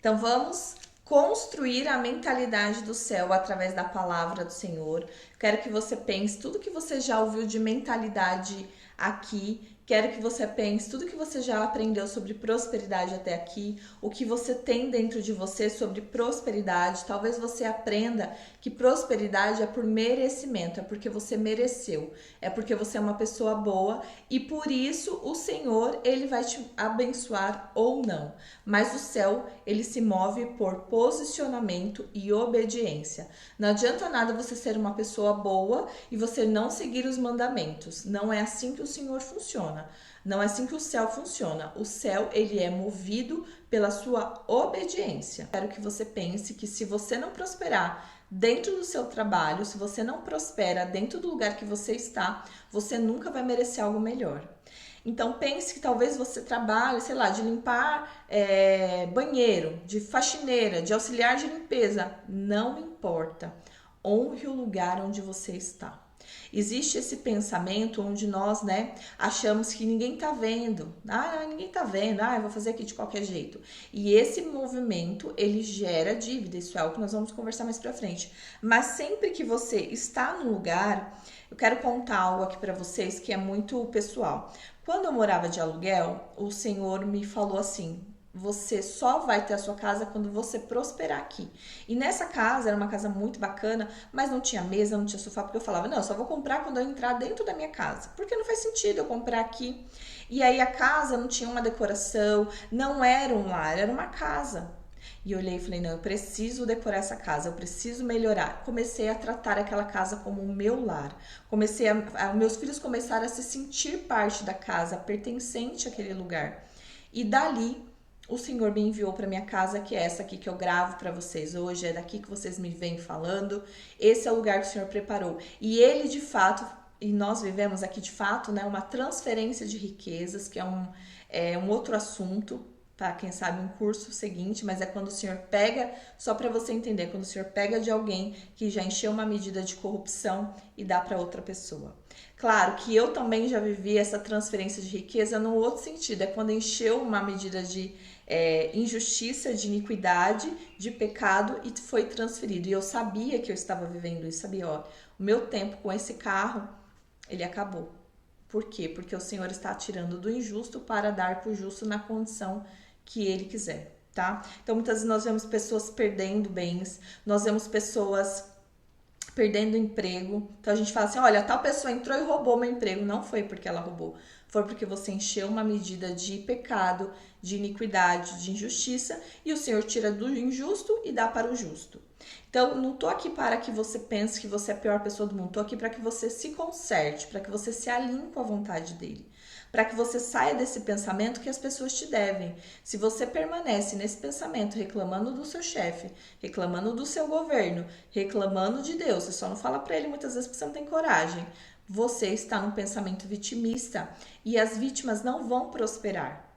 Então vamos construir a mentalidade do céu através da palavra do Senhor. Quero que você pense tudo que você já ouviu de mentalidade aqui. Quero que você pense tudo que você já aprendeu sobre prosperidade até aqui, o que você tem dentro de você sobre prosperidade. Talvez você aprenda que prosperidade é por merecimento, é porque você mereceu, é porque você é uma pessoa boa e por isso o Senhor, ele vai te abençoar ou não. Mas o céu, ele se move por posicionamento e obediência. Não adianta nada você ser uma pessoa boa e você não seguir os mandamentos. Não é assim que o Senhor funciona. Não é assim que o céu funciona. O céu, ele é movido pela sua obediência. Quero que você pense que se você não prosperar dentro do seu trabalho, se você não prospera dentro do lugar que você está, você nunca vai merecer algo melhor. Então pense que talvez você trabalhe, sei lá, de limpar banheiro, de faxineira, de auxiliar de limpeza. Não importa. Honre o lugar onde você está. Existe esse pensamento onde nós, achamos que ninguém tá vendo. Ninguém tá vendo. Eu vou fazer aqui de qualquer jeito. E esse movimento, ele gera dívida. Isso é algo que nós vamos conversar mais pra frente. Mas sempre que você está no lugar, eu quero contar algo aqui pra vocês que é muito pessoal. Quando eu morava de aluguel, o Senhor me falou assim: você só vai ter a sua casa quando você prosperar aqui. E nessa casa, era uma casa muito bacana, mas não tinha mesa, não tinha sofá, porque eu falava, não, eu só vou comprar quando eu entrar dentro da minha casa, porque não faz sentido eu comprar aqui. E aí a casa não tinha uma decoração, não era um lar, era uma casa. E eu olhei e falei, não, eu preciso decorar essa casa, eu preciso melhorar. Comecei a tratar aquela casa como o meu lar. Meus filhos começaram a se sentir parte da casa, pertencente àquele lugar. E dali, o Senhor me enviou para minha casa, que é essa aqui que eu gravo para vocês hoje, é daqui que vocês me vêm falando. Esse é o lugar que o Senhor preparou. E ele, de fato, e nós vivemos aqui, de fato, uma transferência de riquezas, que é um outro assunto, tá? Quem sabe um curso seguinte, mas é quando o Senhor pega, só para você entender, quando o Senhor pega de alguém que já encheu uma medida de corrupção e dá para outra pessoa. Claro que eu também já vivi essa transferência de riqueza no outro sentido, é quando encheu uma medida de injustiça, de iniquidade, de pecado e foi transferido. E eu sabia que eu estava vivendo isso, sabia, o meu tempo com esse carro, ele acabou. Por quê? Porque o Senhor está tirando do injusto para dar para o justo na condição que ele quiser, tá? Então, muitas vezes nós vemos pessoas perdendo bens, nós vemos pessoas perdendo emprego. Então, a gente fala assim, olha, tal pessoa entrou e roubou meu emprego. Não foi porque ela roubou, foi porque você encheu uma medida de pecado, de iniquidade, de injustiça, e o Senhor tira do injusto e dá para o justo. Então, não tô aqui para que você pense que você é a pior pessoa do mundo, tô aqui para que você se conserte, para que você se alinhe com a vontade dele, para que você saia desse pensamento que as pessoas te devem. Se você permanece nesse pensamento reclamando do seu chefe, reclamando do seu governo, reclamando de Deus, você só não fala para ele muitas vezes porque você não tem coragem, você está num pensamento vitimista e as vítimas não vão prosperar.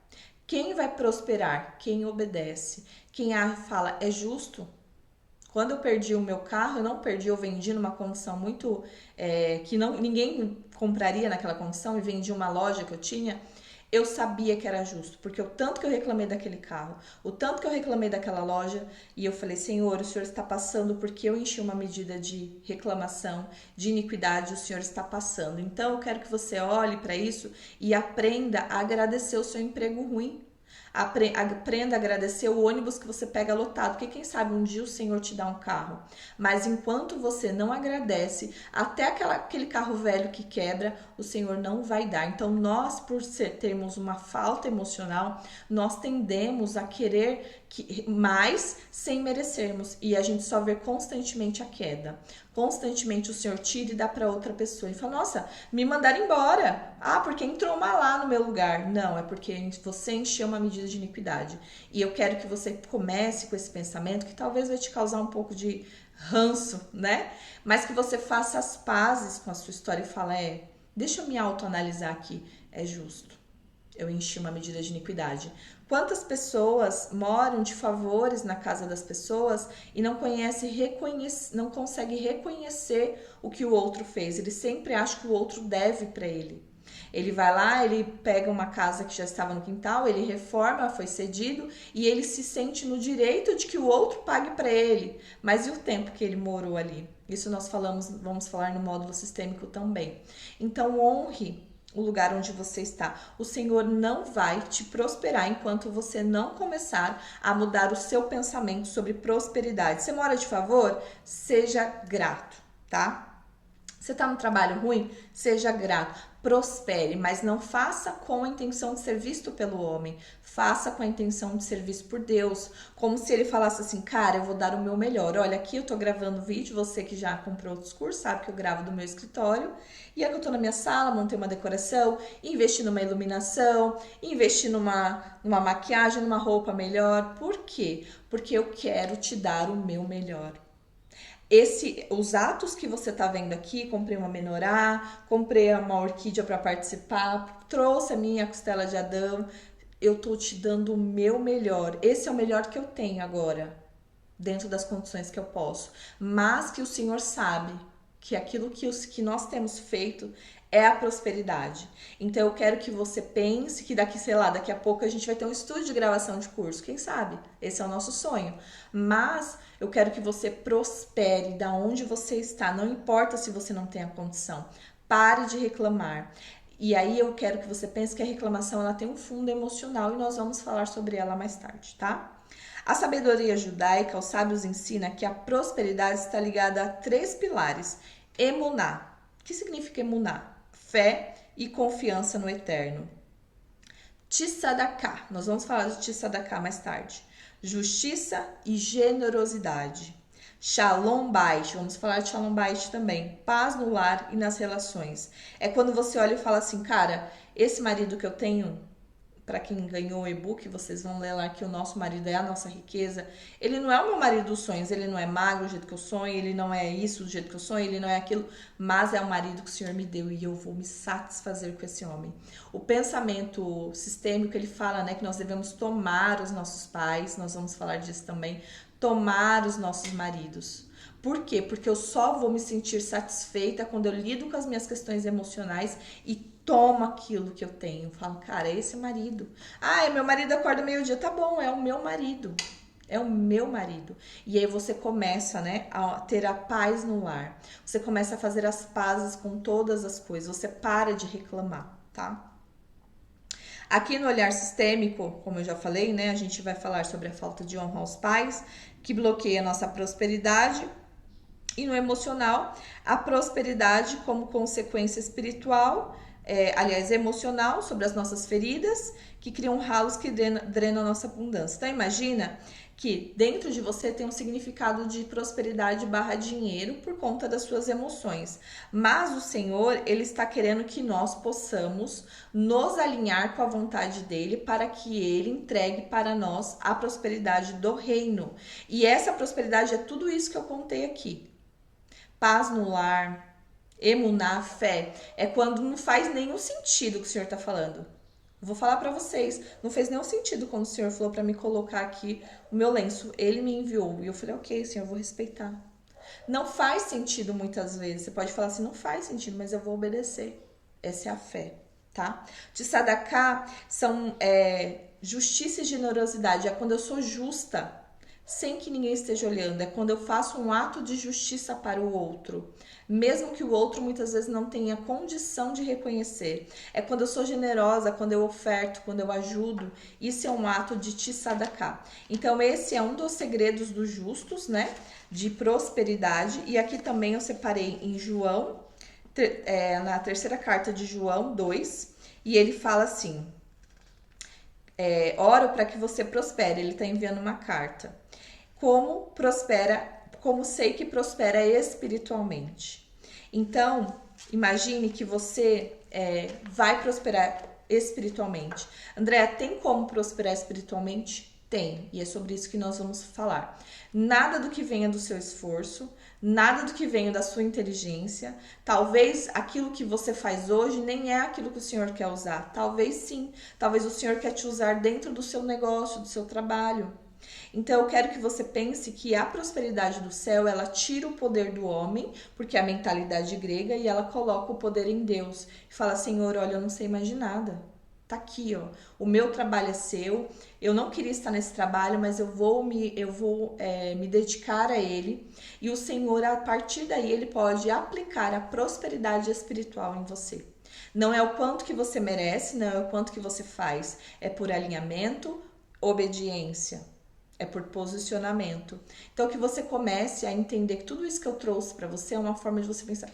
Quem vai prosperar? Quem obedece. Quem fala é justo. Quando eu perdi o meu carro, eu não perdi, eu vendi numa condição muito que ninguém compraria naquela condição e vendi uma loja que eu tinha. Eu sabia que era justo, porque o tanto que eu reclamei daquele carro, o tanto que eu reclamei daquela loja, e eu falei, Senhor, o Senhor está passando porque eu enchi uma medida de reclamação, de iniquidade, o Senhor está passando. Então eu quero que você olhe para isso e aprenda a agradecer o seu emprego ruim. Aprenda a agradecer o ônibus que você pega lotado, porque quem sabe um dia o Senhor te dá um carro. Mas enquanto você não agradece, até aquele carro velho que quebra, o Senhor não vai dar. Então nós, por termos uma falta emocional, nós tendemos a querer mais sem merecermos. E a gente só vê constantemente a queda. Constantemente o Senhor tira e dá para outra pessoa. E fala, nossa, me mandaram embora. Porque entrou uma lá no meu lugar. Não, é porque você encheu uma medida de iniquidade. E eu quero que você comece com esse pensamento que talvez vai te causar um pouco de ranço, Mas que você faça as pazes com a sua história e fale, deixa eu me autoanalisar aqui. É justo. Eu enchi uma medida de iniquidade. Quantas pessoas moram de favores na casa das pessoas e não consegue reconhecer o que o outro fez? Ele sempre acha que o outro deve para ele. Ele vai lá, ele pega uma casa que já estava no quintal, ele reforma, foi cedido e ele se sente no direito de que o outro pague para ele. Mas e o tempo que ele morou ali? Isso nós vamos falar no módulo sistêmico também. Então honre o lugar onde você está. O Senhor não vai te prosperar enquanto você não começar a mudar o seu pensamento sobre prosperidade. Você mora de favor? Seja grato, tá? Você tá no trabalho ruim? Seja grato. Prospere, mas não faça com a intenção de ser visto pelo homem. Faça com a intenção de ser visto por Deus. Como se ele falasse assim, cara, eu vou dar o meu melhor. Olha, aqui eu tô gravando vídeo, você que já comprou outros cursos, sabe que eu gravo do meu escritório. E aqui eu tô na minha sala, montei uma decoração, investi numa iluminação, investi numa maquiagem, numa roupa melhor. Por quê? Porque eu quero te dar o meu melhor. Os atos que você tá vendo aqui, comprei uma menorá, comprei uma orquídea para participar, trouxe a minha costela de Adão, eu tô te dando o meu melhor. Esse é o melhor que eu tenho agora, dentro das condições que eu posso. Mas que o Senhor sabe que aquilo que nós temos feito é a prosperidade. Então eu quero que você pense que daqui a pouco a gente vai ter um estúdio de gravação de curso. Quem sabe? Esse é o nosso sonho. Mas eu quero que você prospere da onde você está. Não importa se você não tem a condição. Pare de reclamar. E aí eu quero que você pense que a reclamação ela tem um fundo emocional e nós vamos falar sobre ela mais tarde, tá? A sabedoria judaica, os sábios ensina que a prosperidade está ligada a 3 pilares. Emuná. O que significa emuná? Fé e confiança no eterno. Tzedakah. Nós vamos falar de Tzedakah mais tarde. Justiça e generosidade. Shalom Bait. Vamos falar de Shalom Bait também. Paz no lar e nas relações. É quando você olha e fala assim, cara, esse marido que eu tenho, para quem ganhou o e-book, vocês vão ler lá que o nosso marido é a nossa riqueza. Ele não é o meu marido dos sonhos, ele não é magro do jeito que eu sonho, ele não é isso do jeito que eu sonho, ele não é aquilo, mas é o marido que o Senhor me deu e eu vou me satisfazer com esse homem. O pensamento sistêmico, ele fala, né, que nós devemos tomar os nossos pais, nós vamos falar disso também, tomar os nossos maridos. Por quê? Porque eu só vou me sentir satisfeita quando eu lido com as minhas questões emocionais e tomo aquilo que eu tenho. Falo, cara, é esse marido. Ah, meu marido acorda meio-dia. Tá bom, é o meu marido. É o meu marido. E aí você começa, né, a ter a paz no lar. Você começa a fazer as pazes com todas as coisas. Você para de reclamar, tá? Aqui no olhar sistêmico, como eu já falei, né, a gente vai falar sobre a falta de honra aos pais, que bloqueia a nossa prosperidade. E no emocional, a prosperidade como consequência espiritual, emocional, sobre as nossas feridas, que criam ralos que drenam a nossa abundância. Então, imagina que dentro de você tem um significado de prosperidade / dinheiro por conta das suas emoções. Mas o Senhor, Ele está querendo que nós possamos nos alinhar com a vontade dEle para que Ele entregue para nós a prosperidade do reino. E essa prosperidade é tudo isso que eu contei aqui. Paz no lar, emuná, fé, é quando não faz nenhum sentido o que o Senhor está falando. Vou falar para vocês, não fez nenhum sentido quando o Senhor falou para me colocar aqui o meu lenço. Ele me enviou e eu falei, ok, Senhor, eu vou respeitar. Não faz sentido muitas vezes. Você pode falar assim, não faz sentido, mas eu vou obedecer. Essa é a fé, tá? Tzedakah são justiça e generosidade. É quando eu sou justa, sem que ninguém esteja olhando. É quando eu faço um ato de justiça para o outro, mesmo que o outro muitas vezes não tenha condição de reconhecer. É quando eu sou generosa, quando eu oferto, quando eu ajudo. Isso é um ato de tzedakah. Então esse é um dos segredos dos justos, né? De prosperidade. E aqui também eu separei em João, na terceira carta de João 2, e ele fala assim, oro para que você prospere. Ele está enviando uma carta. Como sei que prospera espiritualmente. Então, imagine que você vai prosperar espiritualmente. Andréa, tem como prosperar espiritualmente? Tem, e é sobre isso que nós vamos falar. Nada do que venha do seu esforço, nada do que venha da sua inteligência. Talvez aquilo que você faz hoje nem é aquilo que o Senhor quer usar. Talvez sim, talvez o Senhor quer te usar dentro do seu negócio, do seu trabalho. Então eu quero que você pense que a prosperidade do céu, ela tira o poder do homem, porque é a mentalidade grega, e ela coloca o poder em Deus. E fala, Senhor, olha, eu não sei mais de nada. Tá aqui, ó. O meu trabalho é seu. Eu não queria estar nesse trabalho, mas eu vou me dedicar a ele. E o Senhor, a partir daí, ele pode aplicar a prosperidade espiritual em você. Não é o quanto que você merece, não é o quanto que você faz. É por alinhamento, obediência. É por posicionamento. Então, que você comece a entender que tudo isso que eu trouxe para você é uma forma de você pensar.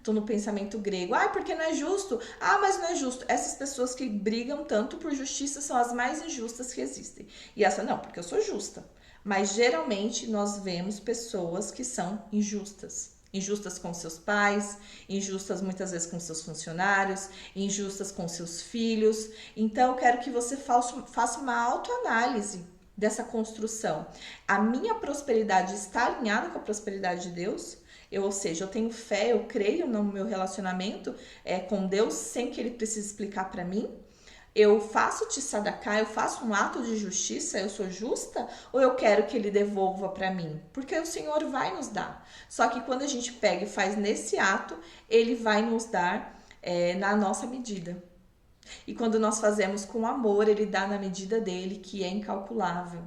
Tô no pensamento grego. Ah, porque não é justo? Ah, mas não é justo. Essas pessoas que brigam tanto por justiça são as mais injustas que existem. E essa, não, porque eu sou justa. Mas geralmente nós vemos pessoas que são injustas. Injustas com seus pais, injustas muitas vezes com seus funcionários, injustas com seus filhos. Então, eu quero que você faça uma autoanálise dessa construção. A minha prosperidade está alinhada com a prosperidade de Deus? Ou seja, eu tenho fé, eu creio no meu relacionamento com Deus sem que Ele precise explicar para mim? Eu faço tzedakah, eu faço um ato de justiça, eu sou justa? Ou eu quero que Ele devolva para mim? Porque o Senhor vai nos dar. Só que quando a gente pega e faz nesse ato, Ele vai nos dar na nossa medida. E quando nós fazemos com amor, Ele dá na medida dele, que é incalculável.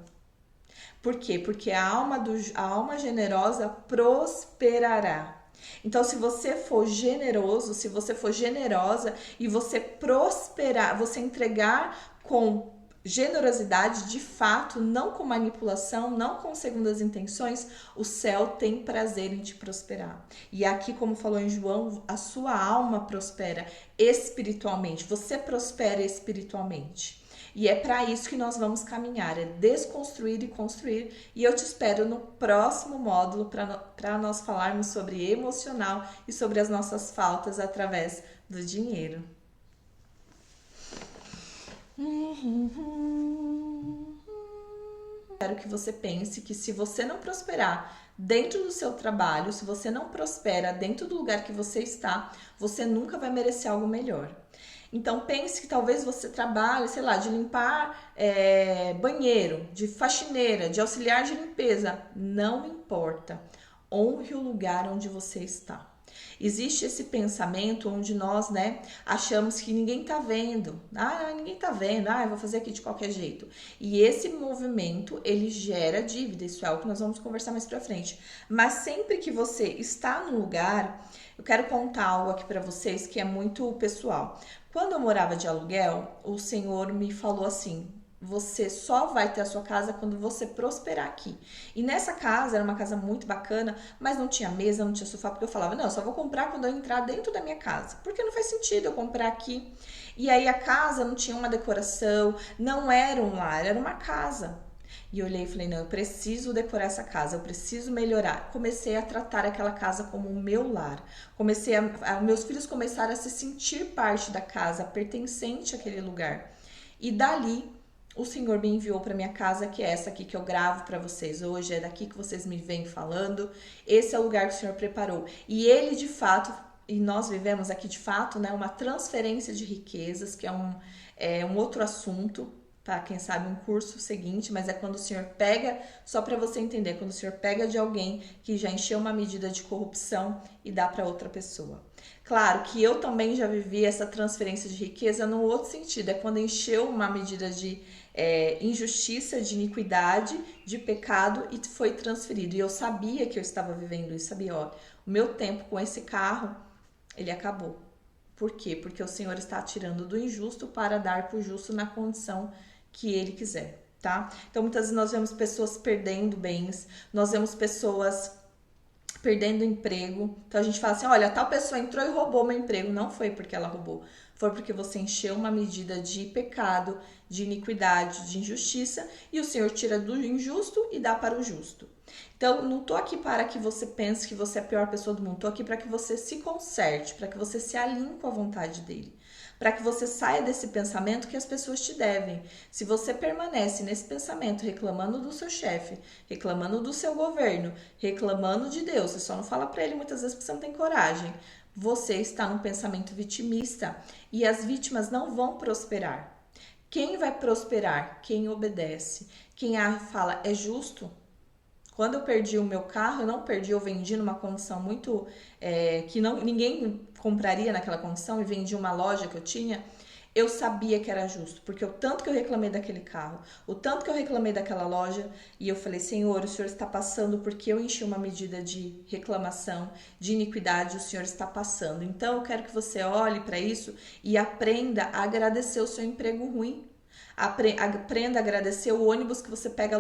Por quê? Porque a alma generosa prosperará. Então, se você for generoso, se você for generosa e você prosperar, você entregar com generosidade, de fato, não com manipulação, não com segundas intenções, o céu tem prazer em te prosperar. E aqui, como falou em João, a sua alma prospera espiritualmente, você prospera espiritualmente. E é para isso que nós vamos caminhar, é desconstruir e construir. E eu te espero no próximo módulo para nós falarmos sobre emocional e sobre as nossas faltas através do dinheiro. Quero que você pense que se você não prosperar dentro do seu trabalho, se você não prospera dentro do lugar que você está, você nunca vai merecer algo melhor. Então pense que talvez você trabalhe, sei lá, de limpar banheiro, de faxineira, de auxiliar de limpeza. Não importa. Honre o lugar onde você está. Existe esse pensamento onde nós, achamos que ninguém tá vendo. Ah, ninguém tá vendo. Ah, eu vou fazer aqui de qualquer jeito. E esse movimento, ele gera dívida. Isso é algo que nós vamos conversar mais pra frente. Mas sempre que você está no lugar, eu quero contar algo aqui pra vocês que é muito pessoal. Quando eu morava de aluguel, o Senhor me falou assim: você só vai ter a sua casa quando você prosperar aqui. E nessa casa, era uma casa muito bacana, mas não tinha mesa, não tinha sofá, porque eu falava, não, eu só vou comprar quando eu entrar dentro da minha casa, porque não faz sentido eu comprar aqui. E aí a casa não tinha uma decoração, não era um lar, era uma casa. E eu olhei e falei, não, eu preciso decorar essa casa, eu preciso melhorar. Comecei a tratar aquela casa como o meu lar. Meus filhos começaram a se sentir parte da casa, pertencente àquele lugar. E dali, o Senhor me enviou para minha casa, que é essa aqui que eu gravo para vocês hoje, é daqui que vocês me vêm falando. Esse é o lugar que o Senhor preparou. E ele, de fato, e nós vivemos aqui, de fato, uma transferência de riquezas, que é um outro assunto, para quem sabe um curso seguinte, mas é quando o Senhor pega, só para você entender, quando o Senhor pega de alguém que já encheu uma medida de corrupção e dá para outra pessoa. Claro que eu também já vivi essa transferência de riqueza no outro sentido, é quando encheu uma medida de injustiça, de iniquidade, de pecado e foi transferido. E eu sabia que eu estava vivendo isso, sabia, ó, o meu tempo com esse carro, ele acabou. Por quê? Porque o Senhor está tirando do injusto para dar para o justo na condição que ele quiser, tá? Então, muitas vezes nós vemos pessoas perdendo bens, nós vemos pessoas perdendo emprego. Então, a gente fala assim, olha, tal pessoa entrou e roubou meu emprego. Não foi porque ela roubou, foi porque você encheu uma medida de pecado, de iniquidade, de injustiça, e o Senhor tira do injusto e dá para o justo. Então, não tô aqui para que você pense que você é a pior pessoa do mundo, tô aqui para que você se conserte, para que você se alinhe com a vontade dele, para que você saia desse pensamento que as pessoas te devem. Se você permanece nesse pensamento reclamando do seu chefe, reclamando do seu governo, reclamando de Deus, você só não fala para ele muitas vezes porque você não tem coragem, você está num pensamento vitimista e as vítimas não vão prosperar. Quem vai prosperar? Quem obedece. Quem fala é justo. Quando eu perdi o meu carro, eu não perdi, eu vendi numa condição muito que não, ninguém compraria naquela condição e vendi uma loja que eu tinha. Eu sabia que era justo, porque o tanto que eu reclamei daquele carro, o tanto que eu reclamei daquela loja, e eu falei, Senhor, o Senhor está passando porque eu enchi uma medida de reclamação, de iniquidade, o Senhor está passando. Então eu quero que você olhe para isso e aprenda a agradecer o seu emprego ruim. Aprenda a agradecer o ônibus que você pega